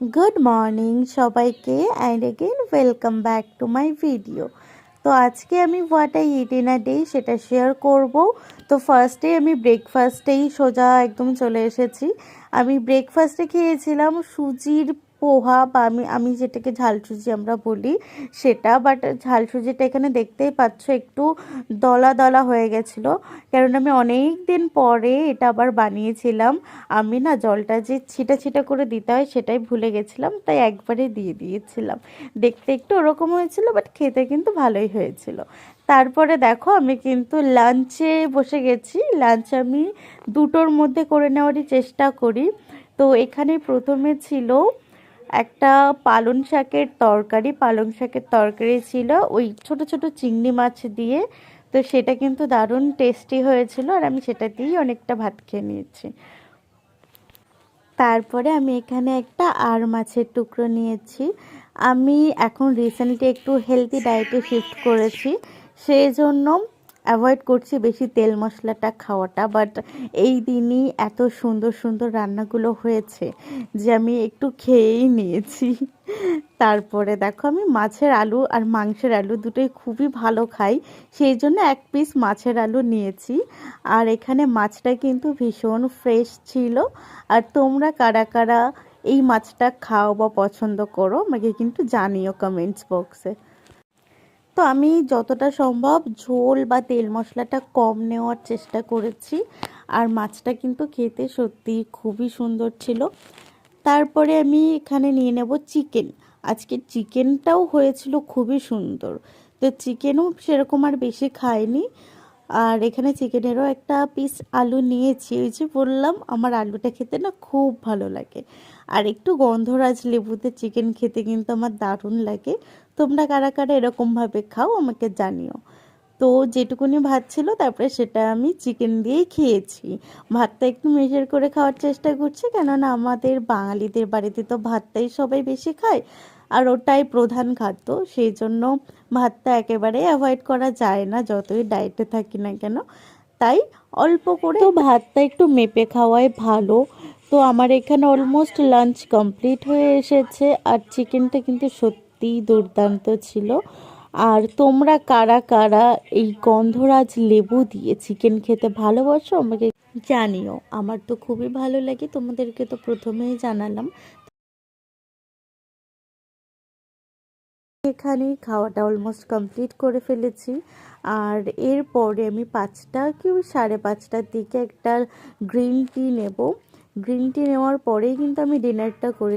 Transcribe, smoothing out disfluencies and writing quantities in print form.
Good morning সবাইকে and again welcome back to my video. তো আজকে আমি what I it in a day সেটা শেয়ার করব। তো ফার্স্টে আমি ব্রেকফাস্টেই সোজা একদম চলে এসেছি। আমি ব্রেকফাস্টে খেয়েছিলাম সুজির পোহা, বা আমি যেটাকে ঝাল সুজি আমরা বলি সেটা। বাট ঝাল সুজিটা এখানে দেখতেই পাচ্ছ একটু দলা দলা হয়ে গেছিলো, কারণ আমি অনেক দিন পরে এটা আবার বানিয়েছিলাম। আমি না জলটা যে ছিটা ছিটা করে দিতে হয় সেটাই ভুলে গেছিলাম, তাই একবারে দিয়ে দিয়েছিলাম। দেখতে একটু ওরকম হয়েছিল, বাট খেতে কিন্তু ভালোই হয়েছিল। তারপরে দেখো আমি কিন্তু লাঞ্চে বসে গেছি। লাঞ্চ আমি 2টোর মধ্যে করে নেওয়ারই চেষ্টা করি। তো এখানে প্রথমে ছিল একটা পালং শাকের তরকারি ছিল ওই ছোট ছোট চিংড়ি মাছ দিয়ে। তো সেটা কিন্তু দারুণ টেস্টি হয়েছিল, আর আমি সেটা দিয়েই অনেকটা ভাত খেয়ে নিয়েছি। তারপরে আমি এখানে একটা মাছের টুকরো নিয়েছি। আমি এখন রিসেন্টলি একটু হেলদি ডায়েটে শিফট করেছি, সেই জন্য অ্যাভয়েড করছি বেশি তেল মশলাটা খাওয়াটা। বাট এই দিনই এত সুন্দর সুন্দর রান্নাগুলো হয়েছে যে আমি একটু খেয়েই নিয়েছি। তারপরে দেখো আমি মাছের আলু আর মাংসের আলু দুটোই খুবই ভালো খাই, সেই জন্য 1 পিস মাছের আলু নিয়েছি। আর এখানে মাছটা কিন্তু ভীষণ ফ্রেশ ছিল। আর তোমরা কারা কারা এই মাছটা খাও বা পছন্দ করো আমাকে কিন্তু জানিও কমেন্টস বক্সে। তো আমি যতটা সম্ভব ঝোল বা তেল মশলাটা কম নেওয়ার চেষ্টা করেছি। আর মাছটা কিন্তু খেতে সত্যি খুবই সুন্দর ছিল। তারপরে আমি এখানে নিয়ে নেব চিকেন। আজকে চিকেনটাও হয়েছিল খুবই সুন্দর। তো চিকেনও সেরকম আর বেশি খাইনি। আর এখানে চিকেনেরও একটা পিস আলু নিয়েছি। ওই যে বললাম আমার আলুটা খেতে না খুব ভালো লাগে। আর একটু গন্ধরাজ লেবুতে চিকেন খেতে কিন্তু আমার দারুণ লাগে। তোমরা কারা কারা এরকমভাবে খাও আমাকে জানিও। তো যেটুকুনি ভাত ছিল তারপরে সেটা আমি চিকেন দিয়েই খেয়েছি। ভাতটা একটু মেজার করে খাওয়ার চেষ্টা করছি, কেননা আমাদের বাঙালিদের বাড়িতে তো ভাতটাই সবাই বেশি খায়, আর ওটাই প্রধান খাদ্য। সেই জন্য ভাতটা একেবারে অ্যাভয়েড করা যায় না যতই ডায়েটে থাকি না কেন। তাই অল্প করে তো ভাতটা একটু মেপে খাওয়াই ভালো। তো আমার এখানে অলমোস্ট লাঞ্চ কমপ্লিট হয়ে এসেছে, আর চিকেনটা কিন্তু সত্যিই দুর্দান্ত ছিল। আর তোমরা কারা কারা এই গন্ধরাজ লেবু দিয়ে চিকেন খেতে ভালোবাসো আমাকে জানিও। আমার তো খুবই ভালো লাগে, তোমাদেরকে তো প্রথমেই জানালাম। এখানেই খাওয়াটা অলমোস্ট কমপ্লিট করে ফেলেছি। আর এরপরে আমি 5টা কি 5:30টার দিকে একটা গ্রিন টি নেব। গ্রিন টি নেওয়ার পরেই কিন্তু আমি ডিনারটা করে